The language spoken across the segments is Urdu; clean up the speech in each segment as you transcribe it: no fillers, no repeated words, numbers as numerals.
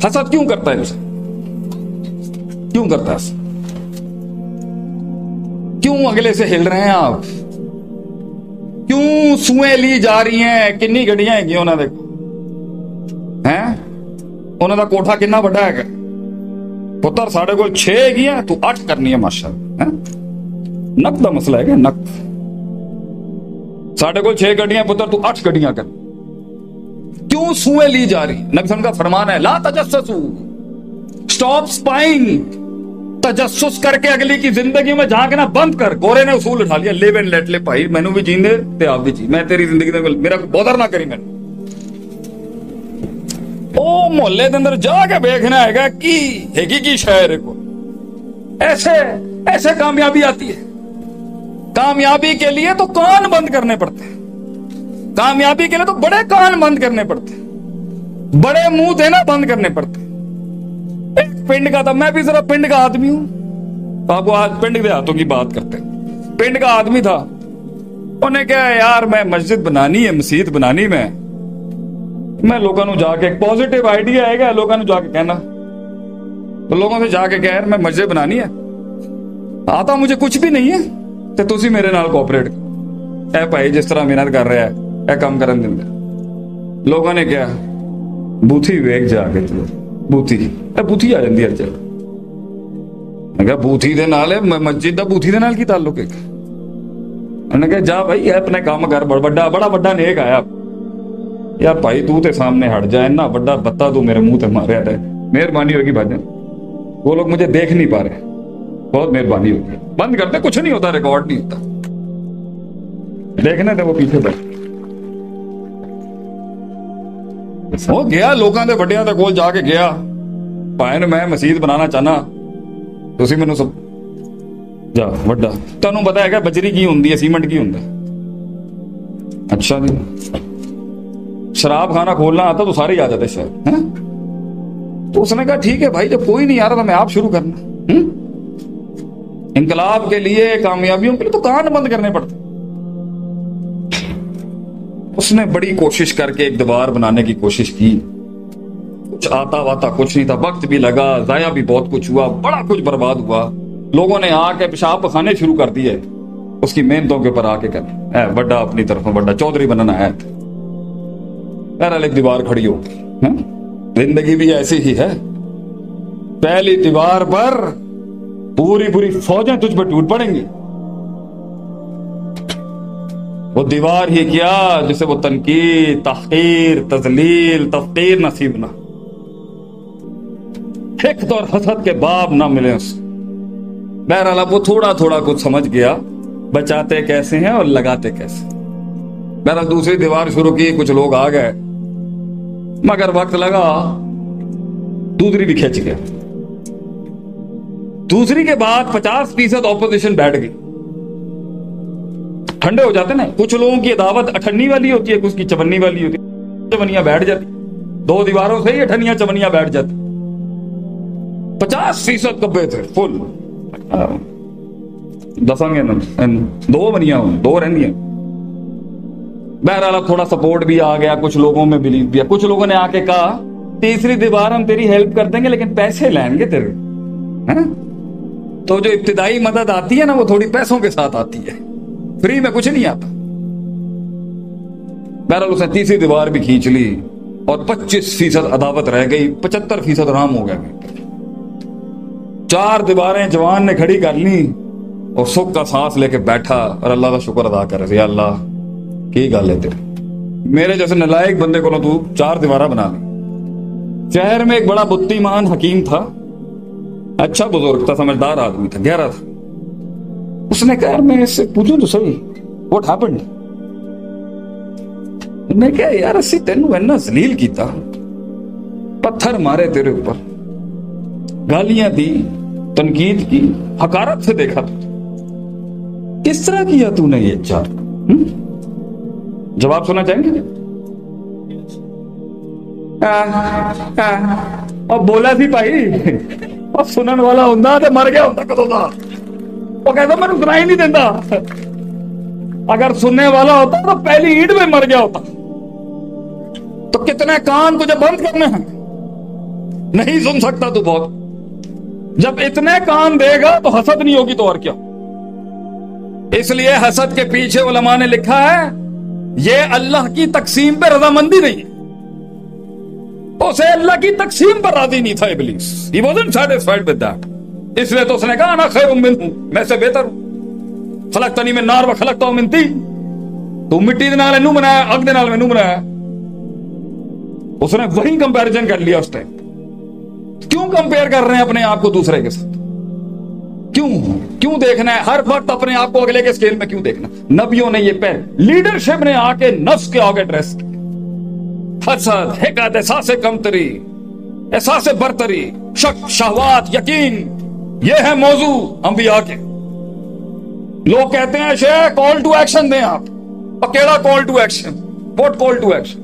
حسد کیوں کرتا ہے اسے؟ کیوں کرتا ہے؟ کیوں اگلے سے ہل رہے ہیں آپ؟ کیوں سوئیں لی جا رہی ہیں؟ کنی گڈیاں ہیں انہوں نے، انہوں دا کوٹھا کنا بڑا ہے پتر؟ ساڑھے کو 6 ہے تو 8 کرنی ہے ماشاءاللہ۔ نق دا مسئلہ ہے کہ نق، ساڑھے کو 6 گڈیاں پتر تو 8 گڈیاں کر، کیوں سوئیں لی جا رہی؟ نبی صلی اللہ علیہ وسلم کا فرمان ہے لا تجسسو، سٹاپ سپائنگ، تجسس کر کے اگلی کی زندگی میں جھانکنا بند کر۔ گورے نے اصول اٹھا لیا، لیو اینڈ لیٹ لے بھائی، مینوں بھی جین دے تے آپ بھی جی، میں تیری زندگی دے میرا بودر نہ کری۔ میں او محلے دے اندر جا کے دیکھنا ہے گا کی شہر کو ایسے کامیابی آتی ہے۔ کامیابی کے لیے تو کان بند کرنے پڑتے ہیں، کامیابی کے لیے تو بڑے کان بند کرنے پڑتے ہیں، بڑے منہ دینا بند کرنے پڑتے ہیں۔ ایک پنڈ کا تھا، میں بھی ذرا پنڈ کا آدمی ہوں، آپ کو آج پنڈ کے ہاتھوں کی بات کرتے ہیں۔ پنڈ کا آدمی تھا، انہیں کہا یار میں مسجد بنانی ہے، مسجد بنانی میں لوگوں نے جا کے ایک پازیٹیو آئیڈیا ہے گا، لوگوں نے جا کے کہنا، تو لوگوں سے جا کے کہہ میں مسجد بنانی ہے، آتا مجھے کچھ بھی نہیں ہے تو تسی میرے نال کوپریٹ اے بھائی جس طرح محنت کر رہا ہے اے کام کرن دیں۔ لوگوں نے کیا بوتھی ویک جا کے بوتھی آ جاندی ہے، چل میں کہا بوتھی دے نال ہے مسجد دا بوتھی دے نال کی تعلق ہے؟ انہوں نے کہا جا بھائی اپنے کام کر، بڑا بڑا نیک آیا یار بھائی تو تے سامنے ہٹ جائے نا، بڑا بتا تو میرے منہ تے ماریا رہے، مہربانی ہوگی بھائی، وہ لوگ مجھے دیکھ نہیں پا رہے، بہت مہربانی ہوگی، بند کرتے، کچھ نہیں ہوتا، ریکارڈ نہیں ہوتا، دیکھنے تھے وہ پیچھے بیٹھ وہ گیا لوگوں دے بڑیاں دے کول جا کے گیا، بھائی میں مسجد بنانا چاہنا، تسی مینوں سب جا وڈا تانوں پتہ ہے کہ بجری کی ہوندی ہے، سیمنٹ کی ہوندا ہے؟ اچھا جی، شراب خانہ کھولنا آتا تو سارے ہی آ جاتے شاید، تو اس نے کہا ٹھیک ہے بھائی جب کوئی نہیں آ رہا تو میں آپ شروع کرنا۔ انقلاب کے لیے، کامیابیوں کے لیے تو کان بند کرنے پڑتے۔ اس نے بڑی کوشش کر کے ایک دیوار بنانے کی کوشش کی، کچھ آتا واتا کچھ نہیں تھا، وقت بھی لگا، ضائع بھی بہت کچھ ہوا، بڑا کچھ برباد ہوا، لوگوں نے آ کے پیشاب پخانے شروع کر دیے اس کی محنتوں کے اوپر آ کے کر بڑا اپنی طرف بڑا چودھری بننا ہے۔ بہرحال ایک دیوار کھڑی ہو گئی، زندگی بھی ایسی ہی ہے، پہلی دیوار پر پوری فوجیں تجھ پر ٹوٹ پڑیں گی۔ وہ دیوار ہی کیا جسے وہ تنقید، تحقیر، تذلیل، تفقیر نصیب نہ، حقد اور حسد کے باب نہ ملے اس۔ بہرحال اب وہ تھوڑا کچھ سمجھ گیا، بچاتے کیسے ہیں اور لگاتے کیسے۔ بہرحال دوسری دیوار شروع کی، کچھ لوگ آ گئے، مگر وقت لگا، دوسری بھی کھینچ گیا۔ دوسری کے بعد 50% اپوزیشن بیٹھ گئی، ٹھنڈے ہو جاتے نا، کچھ لوگوں کی عداوت اٹھنی والی ہوتی ہے، کچھ کی چونی والی ہوتی ہے، چونیاں بیٹھ جاتی، 2 دیواروں سے ہی اٹھنیاں چونیاں بیٹھ جاتی، 50% کبے تھے فل، دساں گے 2 بنیاں ہوں، 2 رہنی ہیں۔ بہرحال اب تھوڑا سپورٹ بھی آ گیا، کچھ لوگوں میں بلیو بھی، کچھ لوگوں نے آ کے کہا تیسری دیوار ہم تیری ہیلپ کر دیں گے لیکن پیسے لیں گے تیرے، تو جو ابتدائی مدد آتی ہے نا وہ تھوڑی پیسوں کے ساتھ آتی ہے، فری میں کچھ نہیں آتا۔ بہرحال اس نے تیسری دیوار بھی کھینچ لی اور 25% عداوت رہ گئی، 75% رام ہو گیا۔ 4 دیواریں جوان نے کھڑی کر لی اور سکھ کا سانس لے کے بیٹھا اور اللہ کا شکر ادا کر رہے، یا اللہ کی گل ہے تیری، میرے جیسے نلائق بندے کو تو 4 دیوارہ بنا لی۔ شہر میں ایک بڑا بتیمان حکیم تھا، اچھا بزرگ تھا، سمجھدار آدمی تھا، گہرا تھا۔ اس نے کہا میں اس سے پوچھوں تو صحیح واٹ ہیپنڈ؟ میں کہا یار اسی تینوں اینا ذلیل کیتا، پتھر مارے تیرے اوپر، گالیاں دی، تنقید کی، حقارت سے دیکھا تو کس طرح کیا تو نے یہ 4؟ جواب سننا چاہیں گے؟ اور بولا سی بھائی اور سنن والا ہوندا تے مر گیا ہوندا کدوں دا، وہ کہتا میں سنائی نہیں دینا، اگر سننے والا ہوتا تو پہلی اینٹ میں مر گیا ہوتا۔ تو کتنے کان تجھے بند کرنے ہیں، نہیں سن سکتا تو بہت. جب اتنے کان دے گا تو حسد نہیں ہوگی تو اور کیا. اس لیے حسد کے پیچھے علماء نے لکھا ہے یہ اللہ کی تقسیم پہ رضامندی نہیں ہے. اسے اللہ کی تقسیم پر راضی نہیں تھا ابلیس. He wasn't satisfied with that. اس لیے تو اس نے کہا انا خیر منہ, میں سے بہتر ہوں. خلقتنی من نار و خلقتہ من طین. تو مٹی دے نال اینو بنایا, اگ دے نال مینوں بنایا. اس نے وہی کمپیریزن کر لیا اس ٹائم. کیوں کمپیئر کر رہے ہیں اپنے آپ کو دوسرے کے ساتھ؟ کیوں دیکھنا ہے ہر وقت اپنے آپ کو اگلے کے اسکیل میں؟ کیوں دیکھنا؟ نبیوں نے یہ پہل لیڈرشپ نے آ کے نفس کے آگے ڈریس کیا. حسد, حقد, احساس کمتری, احساس برتری, شک, شہوات, یقین, یہ ہے موضوع انبیاء کے. لوگ کہتے ہیں شیخ کال ٹو ایکشن دیں آپ. اور کیڑا call to action? What call to action?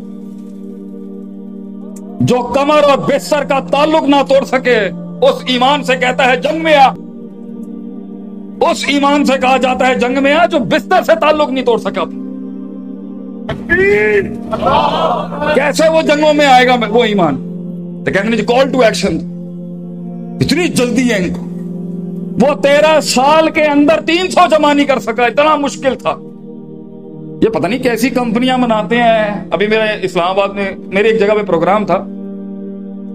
جو کمر اور بستر کا تعلق نہ توڑ سکے اس ایمان سے کہتا ہے جنگ میں آ. اس ایمان سے کہا جاتا ہے جنگ میں آ جو بستر سے تعلق نہیں توڑ سکا. کیسے وہ جنگوں میں آئے گا وہ ایمان؟ تو کہتے ہیں کال ٹو ایکشن. اتنی جلدی ہے ان کو. وہ 13 سال کے اندر 300 جمع نہیں کر سکا, اتنا مشکل تھا. یہ پتہ نہیں کیسی کمپنیاں مناتے ہیں. ابھی میرے اسلام آباد میں میرے ایک جگہ پہ پروگرام تھا.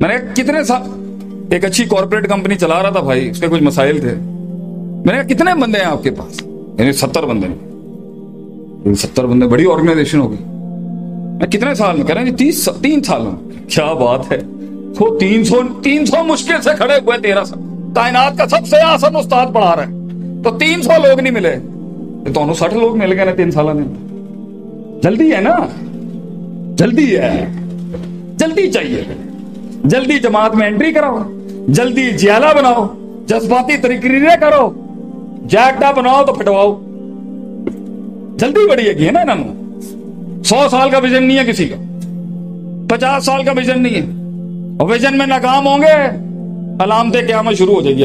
میں نے کتنے سال ایک اچھی کارپوریٹ کمپنی چلا رہا تھا بھائی, اس کے کچھ مسائل تھے. میں نے کہا کتنے بندے ہیں آپ کے پاس؟ یعنی 70 بندے. 70 بندے, بڑی آرگنائزیشن ہوگی. میں کتنے سال میں کہہ رہے ہیں 3 سال میں. کیا بات ہے. تو 300 مشکل سے کھڑے ہوئے 13 سال. کائنات کا سب سے آسان استاد پڑھا رہا ہے تو 300 لوگ نہیں ملے تو 60 لوگ مل گئے نا 3 سال میں. جلدی ہے نا, جلدی ہے, جلدی چاہیے. جلدی جماعت میں انٹری کراؤ, جلدی جیالہ بناؤ, جذباتی تقریریں کرو, جیکٹا بناؤ تو پھٹواؤ. جلدی بڑی ہے نا. 100 سال کا ویژن نہیں ہے کسی کا, 50 سال کا ویژن نہیں ہے. اور ویژن میں ناکام ہوں گے علامتیں قیامت شروع ہو جائے گی.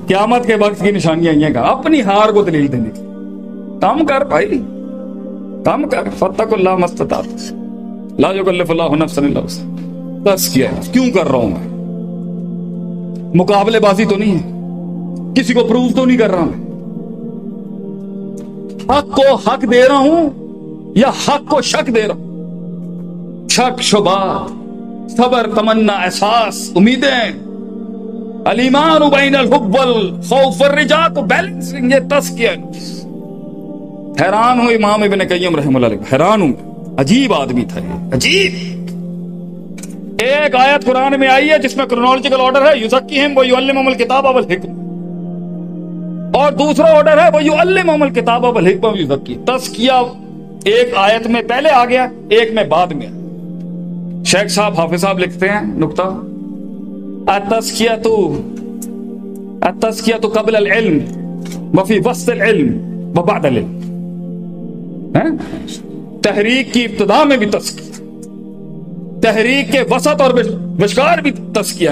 قیامت کے وقت کی نشانیاں یہ کہ اپنی ہار کو دلیل دینے کی. کام کر بھائی, کام کر. فاتقوا اللہ ما استطعتم لا یکلف اللہ نفسا الا وسعہا. بس کیا کیوں کر رہا ہوں میں؟ مقابلے بازی تو نہیں ہے, کسی کو پروف تو نہیں کر رہا میں. حق کو حق دے رہا ہوں یا حق کو شک دے رہا ہوں؟ شک, شبہات, صبر, تمنا, احساس, امیدیں, الایمان بین الحب والخوف والرجاء کو بیلنسنگ, یہ تزکیہ. حیران ہوں امام ابن قیم رحمہ اللہ علیہ, حیران ہوں. عجیب آدمی تھا یہ, عجیب. ایک آیت قرآن میں آئی ہے جس میں کرونالوجیکل آرڈر ہے یزکیہم ویعلمہم الکتاب والحکمہ, اور دوسرا آرڈر ہے ویعلمہم الکتاب والحکمہ ویزکیہم. تزکیہ ایک آیت میں پہلے آ گیا, ایک میں بعد میں. شیخ صاحب حافظ صاحب لکھتے ہیں نقطہ, التزکیہ قبل العلم وفی وسط العلم وبعد العلم. تحریک کی ابتدا میں بھی تزکیہ, تحریک کے وسط اور وشکار بھی تزکیہ,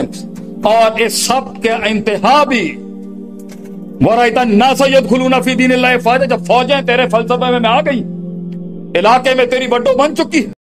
اور اس سب کے انتہا بھی وَرَأَيْتَ النَّاسَ يَدْخُلُونَ فِي دِينِ اللَّهِ أَفْوَاجًا. جب فوجیں تیرے فلسفے میں آ گئی, علاقے میں تیری بڈو بن چکی ہے,